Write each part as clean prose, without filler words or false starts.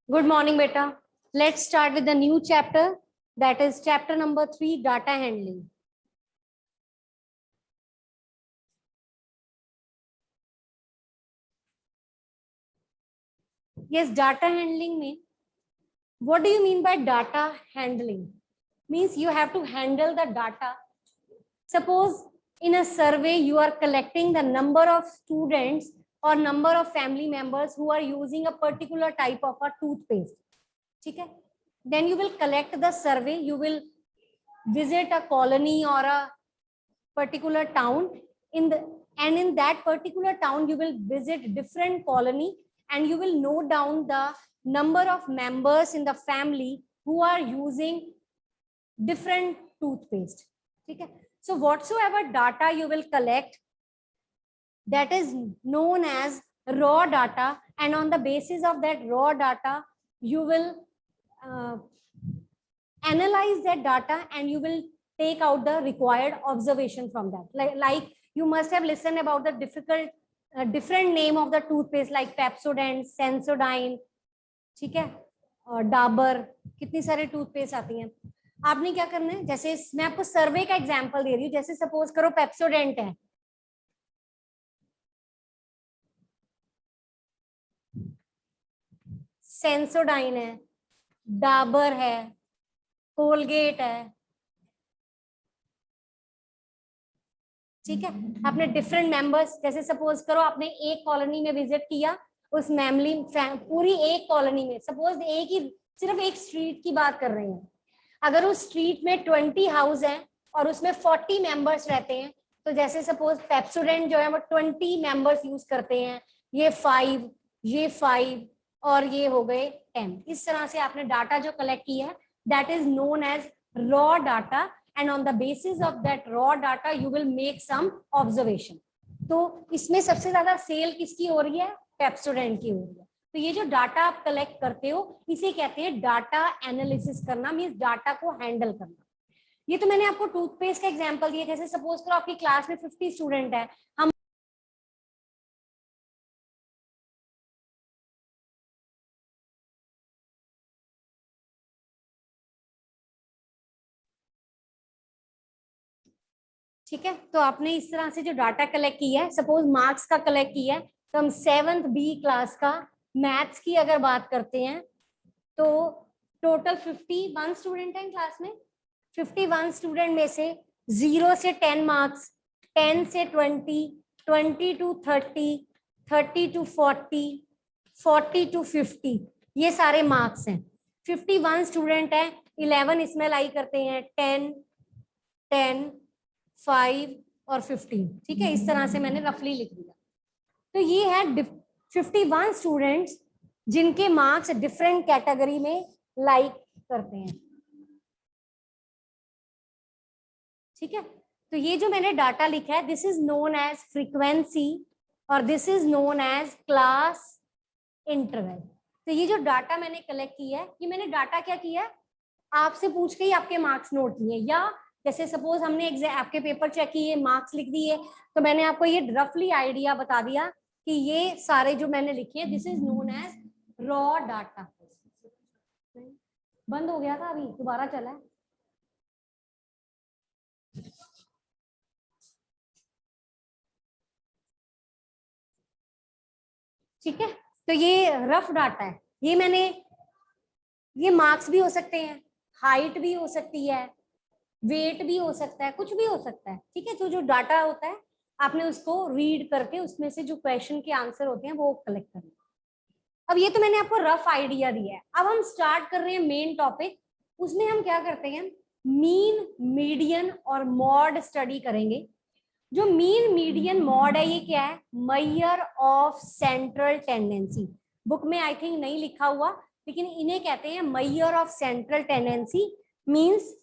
Good morning, beta. Let's start with the new chapter, that is chapter number 3, data handling. Yes, data handling mean, what do you mean by data handling? Means you have to handle the data. Suppose in a survey you are collecting the number of students or number of family members who are using a particular type of a toothpaste. Okay? Then you will collect the survey, you will visit a colony or a particular town in that particular town you will visit different colony and you will note down the number of members in the family who are using different toothpaste. Okay? So whatsoever data you will collect, that is known as raw data, and on the basis of that raw data you will analyze that data and you will take out the required observation from that. Like you must have listened about the different name of the toothpaste like Pepsodent, Sensodyne, ठीक है, और डाबर, कितनी सारे toothpaste आती हैं. आपने क्या करना है, जैसे मैं आपको सर्वे का एग्जांपल दे रही हूँ. जैसे सपोज करो पेप्सोडेंट है, सेंसोडाइन है, डाबर है, कोलगेट है. ठीक है, आपने डिफरेंट मेंबर्स, जैसे सपोज करो आपने एक कॉलोनी में विजिट किया, उस फैमिली पूरी एक कॉलोनी में, सपोज एक ही सिर्फ एक स्ट्रीट की बात कर रहे हैं, अगर उस स्ट्रीट में 20 हाउस हैं और उसमें 40 मेंबर्स रहते हैं, तो जैसे सपोज पेप्सोडेंट जो है वो 20 मेंबर्स यूज करते हैं, ये 5 और ये हो गए 10. इस तरह से आपने डाटा जो कलेक्ट किया है, that is known as raw data, and on the basis of that raw data you will make some observation. तो इसमें सबसे ज्यादा सेल किसकी हो रही है, पेप्सोडेंट की हो रही है. तो ये जो डाटा आप कलेक्ट करते हो इसे कहते हैं डाटा एनालिसिस करना, मींस डाटा को हैंडल करना. ये तो मैंने आपको टूथपेस्ट का एग्जांपल दिया. जैसे सपोज करो आपकी क्लास में 50 स्टूडेंट है, हम ठीक है, तो आपने इस तरह से जो डाटा कलेक्ट किया है, सपोज मार्क्स का कलेक्ट किया है, तो हम 7th B क्लास का मैथ्स की अगर बात करते हैं तो टोटल 51 स्टूडेंट हैं क्लास में. 51 स्टूडेंट में से 0 से 10 मार्क्स, 10 से 20, 20 to 30, 30 to 40, 40 to 50, ये सारे मार्क्स हैं. 51 स्टूडेंट हैं, 11 इसमें लाई करते हैं, 10, 10, 5 और 15. ठीक है, इस तरह से मैंने रफली लिख दिया. तो ये है 51 स्टूडेंट्स जिनके मार्क्स डिफरेंट कैटेगरी में लाइक करते हैं. ठीक है, तो ये जो मैंने डाटा लिखा है, this is known as frequency और this is known as class interval. तो ये जो डाटा मैंने कलेक्ट किया है, ये मैंने डाटा क्या किया है, आपसे पूछ के ही आपके मार्क्स नोट किए, या जैसे सपोज हमने आपके पेपर चेक किए, मार्क्स लिख दिए, तो मैंने आपको ये रफली आइडिया बता दिया कि ये सारे जो मैंने लिखे हैं, this is known as raw data. बंद हो गया था, अभी दोबारा चला है. ठीक है, तो ये रफ डाटा है. ये मार्क्स भी हो सकते हैं, हाइट भी हो सकती है, वेट भी हो सकता है, कुछ भी हो सकता है. ठीक है, तो जो डाटा होता है आपने उसको रीड करके उसमें से जो क्वेश्चन के आंसर होते हैं वो कलेक्ट करना. अब ये तो मैंने आपको रफ आइडिया दिया है. अब हम स्टार्ट कर रहे हैं मेन टॉपिक. उसमें हम क्या करते हैं, मीन, मीडियन और मॉड स्टडी करेंगे. जो मीन, मीडियन, मॉड है, ये क्या है, measure of central tendency. Book में आई थिंक नहीं लिखा हुआ, लेकिन इन्हें कहते हैं measure of central tendency. Means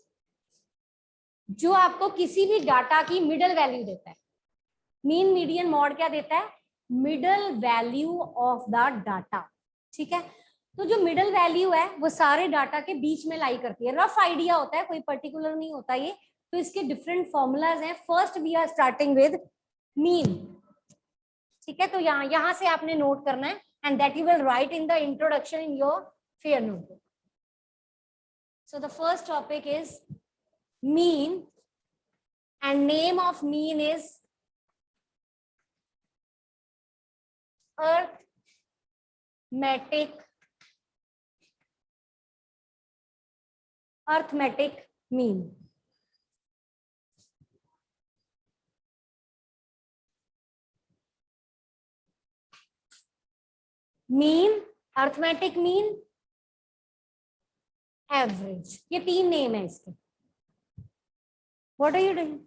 जो आपको किसी भी डाटा की मिडल वैल्यू देता है. मीन, मीडियन, मॉड क्या देता है, middle value of the data. ठीक है, तो जो मिडल वैल्यू है वो सारे डाटा के बीच में लाई करती है. रफ आइडिया होता है, कोई पर्टिकुलर नहीं होता ये. तो इसके डिफरेंट फॉर्मूलाज हैं. First we are starting with mean. ठीक है, तो यहाँ से आपने नोट करना है, and that you will write in the introduction in your fair notebook. So the first topic is mean, and name of mean is arithmetic mean. Mean, arithmetic mean, average. ये तीन नेम है इसके. What are you doing?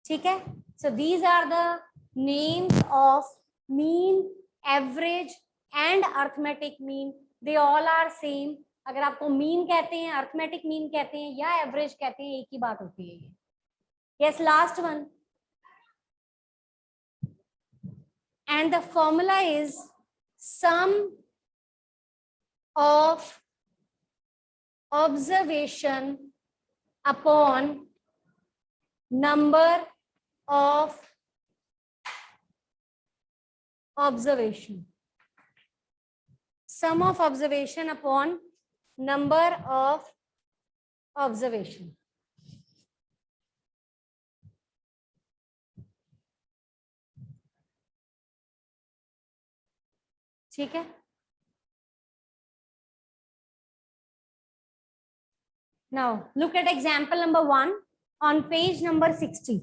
ठीक है. So these are the names of mean, average and arithmetic mean. They all are same. अगर आपको mean कहते हैं, arithmetic mean कहते हैं या average कहते हैं, एक ही बात होती है ये. Yes, last one. And the formula is sum of observation upon number of observation. Sum of observation upon number of observation. ठीक है. Now look at example number 1 on page number 60.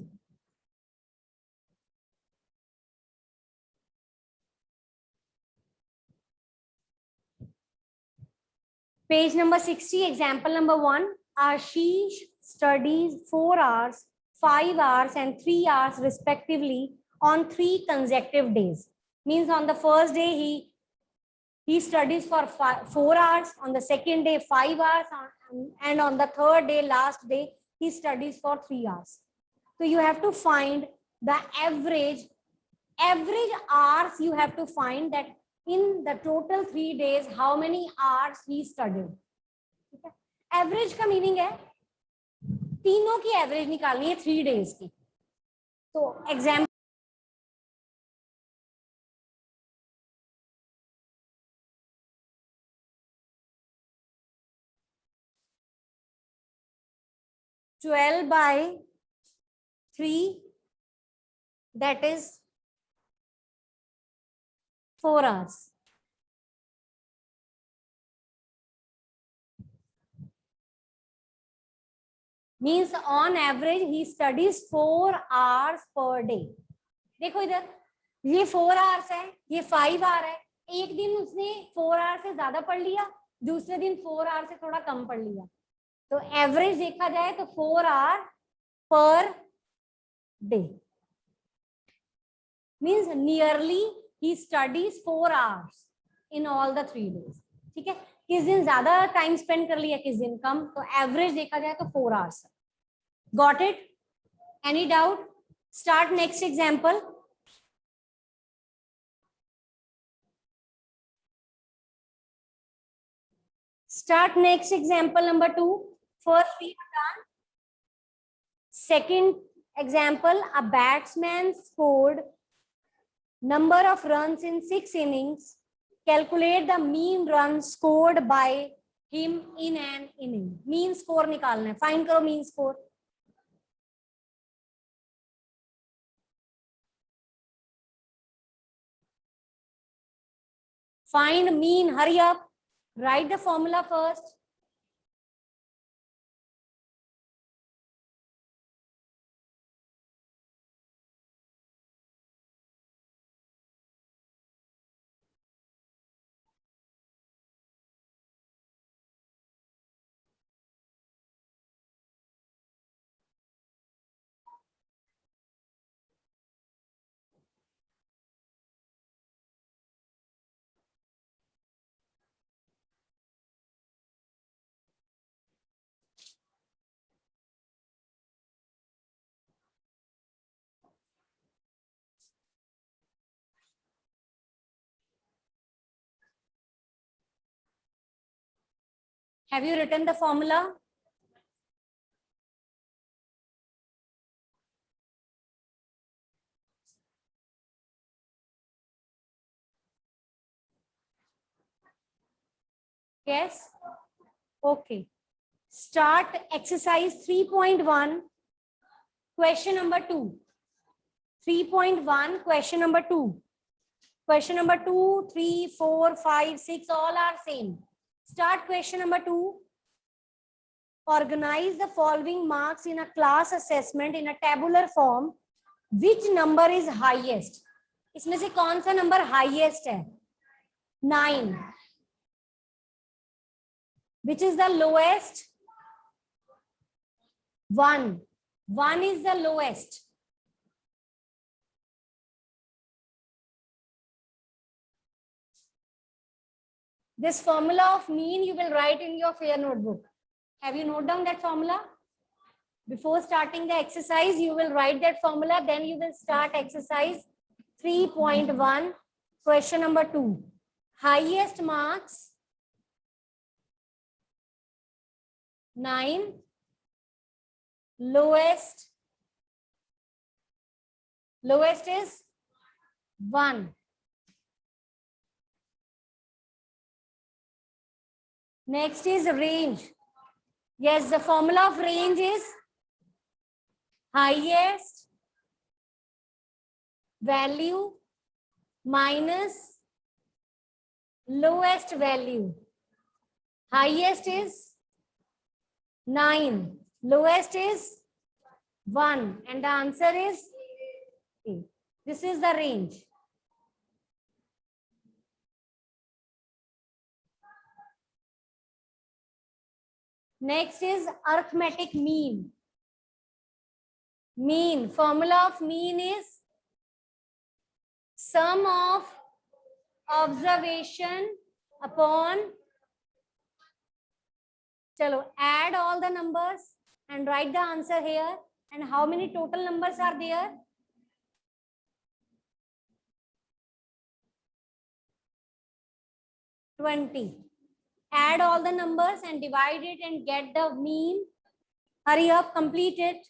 Page number 60, example number 1. Ashish studies 4 hours, 5 hours and 3 hours respectively on 3 consecutive days. Means on the first day he studies for 4 hours, on the second day 5 hours, and on the third day, last day, he studies for 3 hours. So you have to find the average hours. You have to find that in the total 3 days, how many hours he studied. Average का meaning है तीनों की average निकालनी है 3 days की. तो example 12 by 3, that is 4 hours. Means on average he studies 4 hours per day. देखो इधर ये 4 hours है, ये 5 hours है. एक दिन उसने 4 hours से ज्यादा पढ़ लिया, दूसरे दिन 4 hours से थोड़ा कम पढ़ लिया. तो एवरेज देखा जाए तो 4 hours per day. Means nearly he studies 4 hours in all the 3 days. ठीक है. किस दिन ज्यादा टाइम स्पेंड कर लिया, किस दिन कम, तो एवरेज देखा जाए तो 4 hours. Got it? Any doubt? Start next example. Start next example number 2. First we have done. Second example, a batsman scored number of runs in 6 innings. Calculate the mean runs scored by him in an inning. Mean score निकालना है. Find करो mean score. Find mean. Hurry up. Write the formula first. Have you written the formula? Yes. Okay. Start exercise 3.1. Question number 2. 3.1. Question number 2. Question number 2, 3, 4, 5, 6, all are same. Start question number 2. Organize the following marks in a class assessment in a tabular form. Which number is highest? इसमें से कौन सा number highest है? 9. Which is the lowest? 1. 1 is the lowest. This formula of mean you will write in your fair notebook. Have you noted down that formula? Before starting the exercise, you will write that formula. Then you will start exercise 3.1. Question number 2. Highest marks 9. Lowest is 1. Next is range. Yes, the formula of range is highest value minus lowest value. Highest is 9. Lowest is 1. And the answer is 8. This is the range. Next is arithmetic mean. Mean. Formula of mean is sum of observation upon. Chalo, add all the numbers and write the answer here. And how many total numbers are there? 20. Add all the numbers and divide it and get the mean. Hurry up, complete it.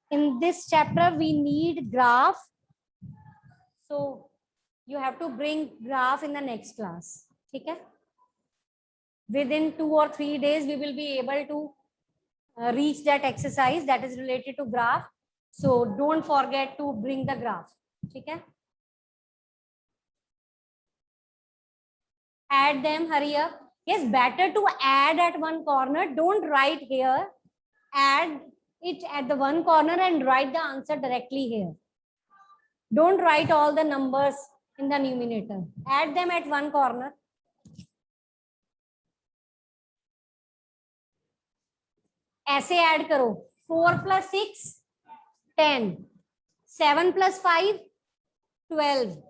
In this chapter, we need graph. So you have to bring graph in the next class. Okay? Within 2 or 3 days, we will be able to reach that exercise that is related to graph. So don't forget to bring the graph. Okay? Add them, hurry up. Yes, better to add at one corner. Don't write here. Add it at the one corner and write the answer directly here. Don't write all the numbers in the numerator. Add them at one corner. ऐसे add करो 4 + 6 10, 7 + 5 12,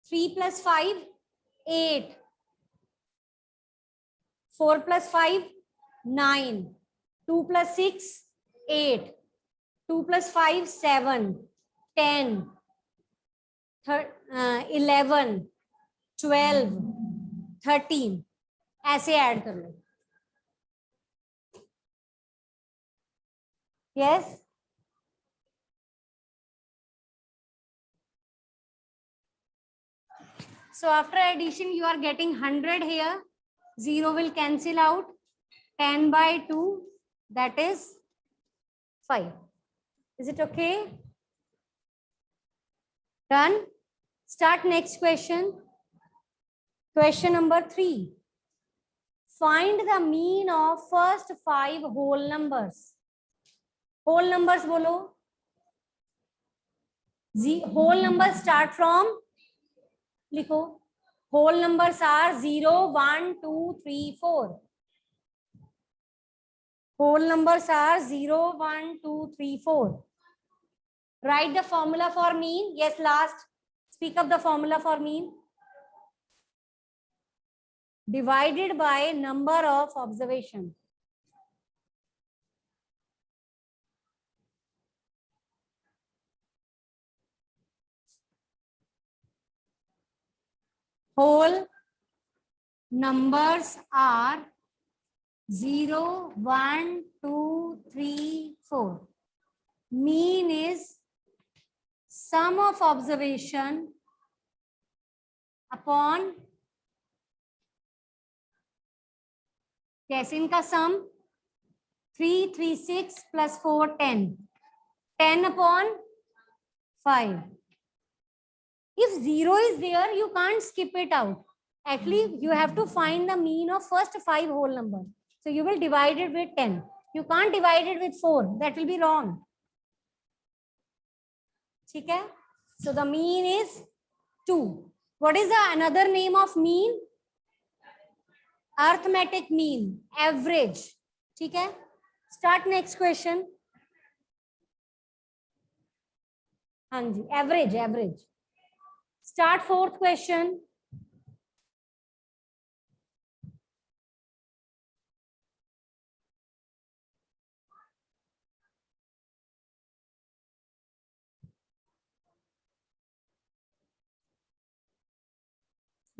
3 + 5 8, 4 + 5 9, 2 + 6 8, 2 + 5 7, 10, 11, 12, 13. ऐसे add कर लो. Yes. So after addition, you are getting 100 here. 0 will cancel out. 10 by 2, that is 5. Is it okay? Done. Start next question. Question number 3. Find the mean of first 5 whole numbers. Whole numbers bolo. Whole numbers start from. Likho. Whole numbers are 0, 1, 2, 3, 4. Whole numbers are 0, 1, 2, 3, 4. Write the formula for mean. Yes, last. Speak of the formula for mean. Divided by number of observation. whole numbers are 0, 1, 2, 3, 4. Mean is sum of observation upon, कैसे इनका सम, 3, 3, 6 plus 4, 10. 10 upon 5. If 0 is there, you can't skip it out. Actually, you have to find the mean of first 5 whole numbers. So you will divide it with 10. You can't divide it with 4. That will be wrong. Okay? So the mean is 2. What is the another name of mean? Arithmetic mean, average. Okay? Start next question. Hanji, average, average. Start fourth question.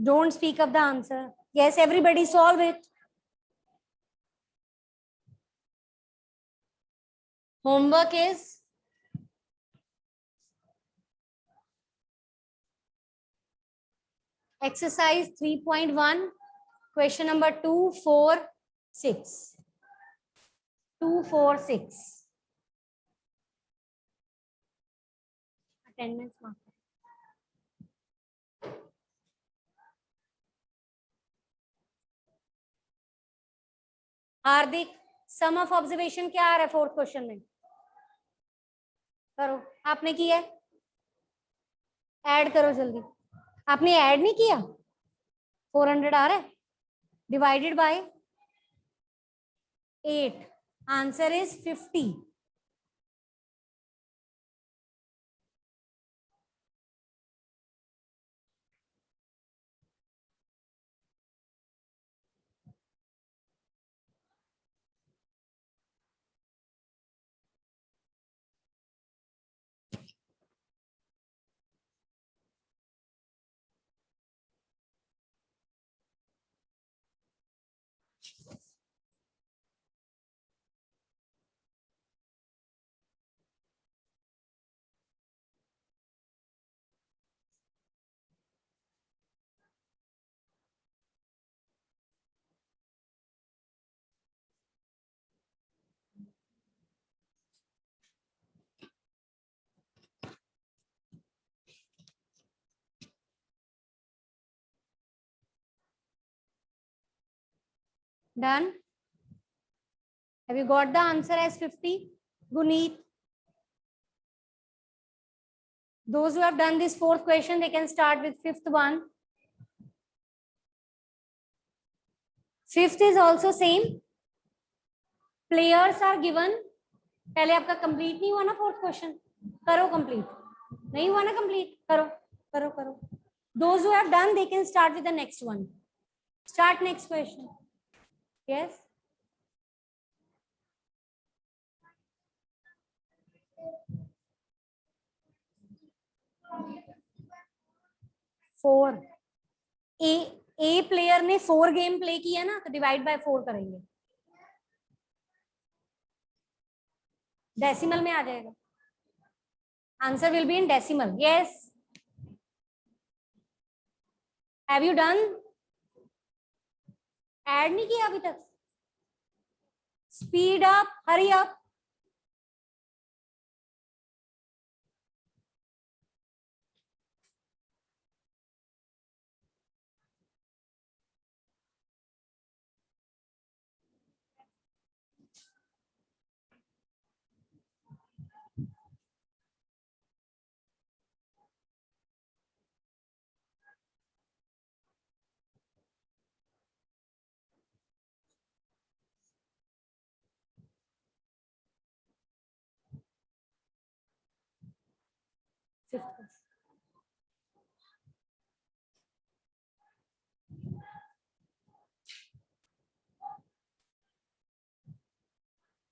Don't speak up the answer. Yes, everybody solve it. Homework is exercise 3.1, question number 2, 4, 6. 2, 4, 6. Attendance mark. Hardik, sum of observation क्या आ रहा है fourth question में? करो, आपने किया है? Add करो जल्दी. आपने ऐड नहीं किया? 400 आ रहा है, divided by 8. Answer is 50. Done? Have you got the answer as 50? Guneet. Those who have done this fourth question, they can start with fifth one. Fifth is also same. Players are given. पहले आपका complete नहीं हुआ ना fourth question? करो complete. नहीं हुआ ना complete? करो, करो, करो. Those who have done, they can start with the next one. Start next question. Yes. Four. A player ने 4 गेम प्ले किया ना, तो डिवाइड बाय 4 करेंगे. डेसिमल में आ जाएगा. Answer will be in decimal. Yes. Have you done? Add नहीं किया अभी तक? Speed up, hurry up.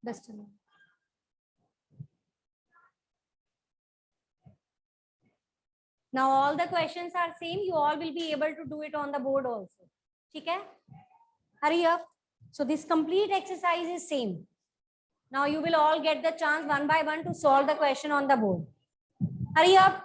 Best. Now all the questions are same. You all will be able to do it on the board also. ठीक है? Hurry up. So this complete exercise is same. Now you will all get the chance one by one to solve the question on the board. Hurry up.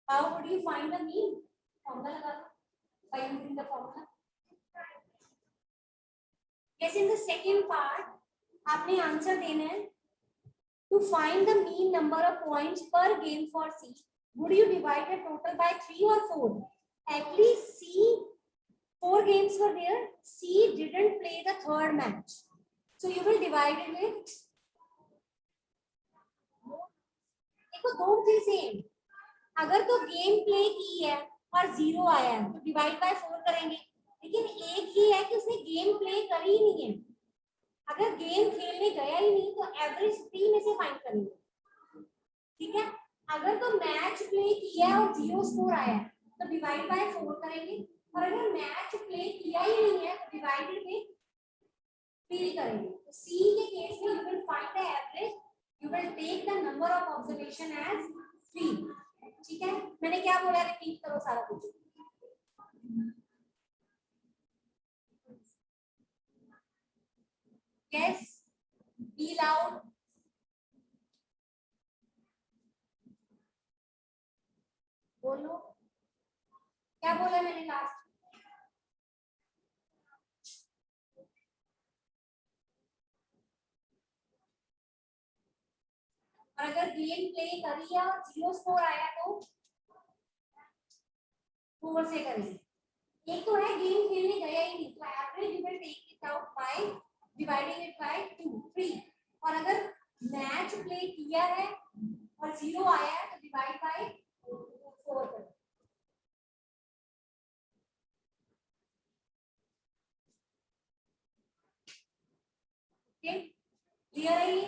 How would you find the mean? Formula लगा दो by using the formula. Yes, in the second part, आपने answer देना है. To find the mean number of points per game for C, would you divide the total by 3 or 4? At least C, 4 games were there. C didn't play the third match, so you will divide it with. देखो दो थे same. अगर तो game play की है और 0 आया है तो डिवाइड बाय 4 करेंगे. लेकिन एक ही है कि उसने गेम प्ले करी ही नहीं है. अगर गेम खेलने गया ही नहीं तो एवरेज 3 में से फाइंड करेंगे. ठीक है. अगर तो मैच प्ले किया है और 0 स्कोर आया है तो डिवाइड बाय 4 करेंगे. और अगर मैच प्ले किया ही नहीं है तो डिवाइडेड बाय 3 करेंगे. तो सी के केस में you will find the average. You will take the number of observation as 3. ठीक है. मैंने क्या बोला रिपीट करो सारा कुछ. Yes, be loud. बोलो क्या बोला मैंने लास्ट. और अगर गेम प्ले करी है और 0 स्कोर आया तो 4 से करेंगे. एक तो है गेम खेलने गया ही नहीं तो average you will take it out by dividing it by 2 3. और अगर मैच प्ले किया है और 0 आया है तो डिवाइड बाय 4 करें. ओके, क्लियर है ये.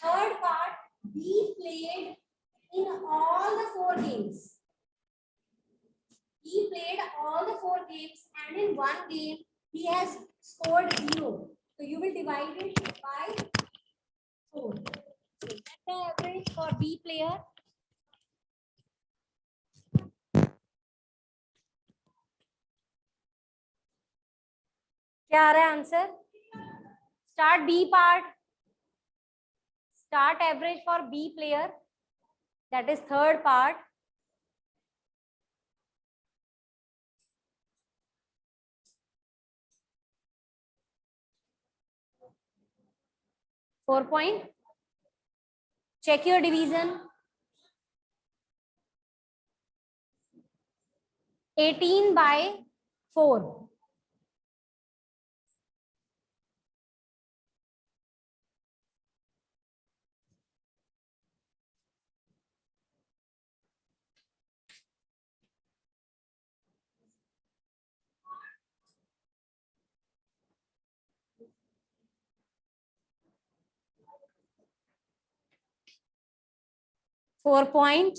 Third part, B played in all the 4 games. He played all the 4 games and in one game he has scored 0. So you will divide it by 4. So that's the average for B player. क्या आ रहा है answer. Start B part. Start average for B player. That is third part. Four point. Check your division. 18 by 4. .5.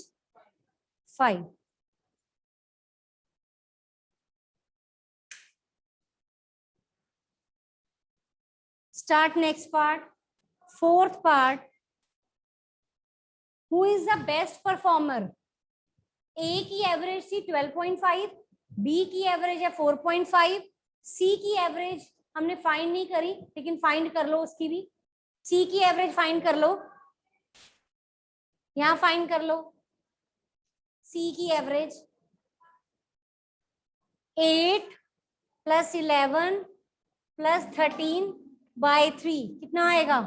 Start next part. Fourth part. Who is the best performer? A की average थी 12.5, B की average है 4.5, C की average हमने find नहीं करी, लेकिन find कर लो उसकी भी. C की एवरेज फाइंड कर लो, यहां फाइंड कर लो. C की एवरेज 8 + 11 + 13/3 कितना आएगा?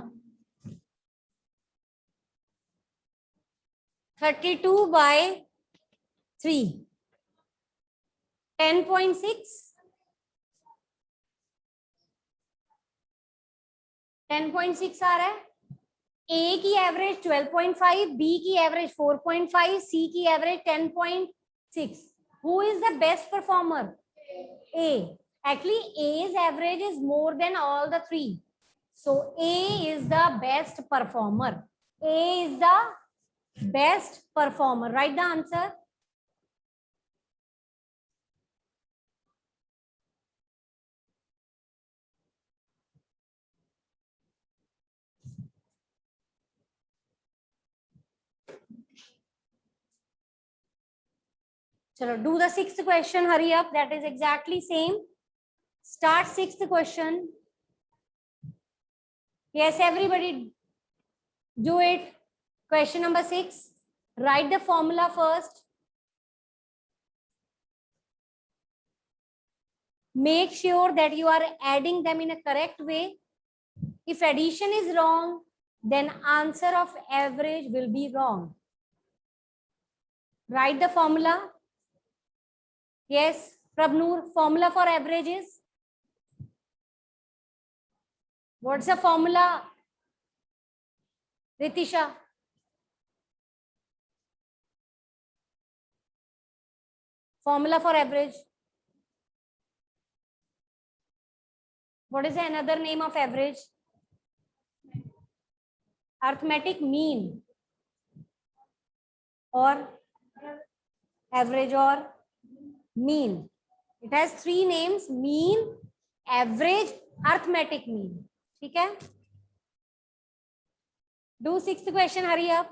32/3. 10.6. 10.6 आ रहा है. A की एवरेज 12.5, B की एवरेज 4.5, C की average 10.6. Who is the best performer? A. Actually, A's average is more than all the three. So A is the best performer. A is the best performer. Write the answer. Chalo, do the sixth question. Hurry up. That is exactly same. Start sixth question. Yes, everybody do it. Question number 6. Write the formula first. Make sure that you are adding them in a correct way. If addition is wrong, then answer of average will be wrong. Write the formula. Yes, Prabnoor, formula for average is? What's the formula? Ritisha. Formula for average. What is another name of average? Arithmetic mean or average or mean. It has three names: mean, average, arithmetic mean. ठीक है? Do sixth question. Hurry up.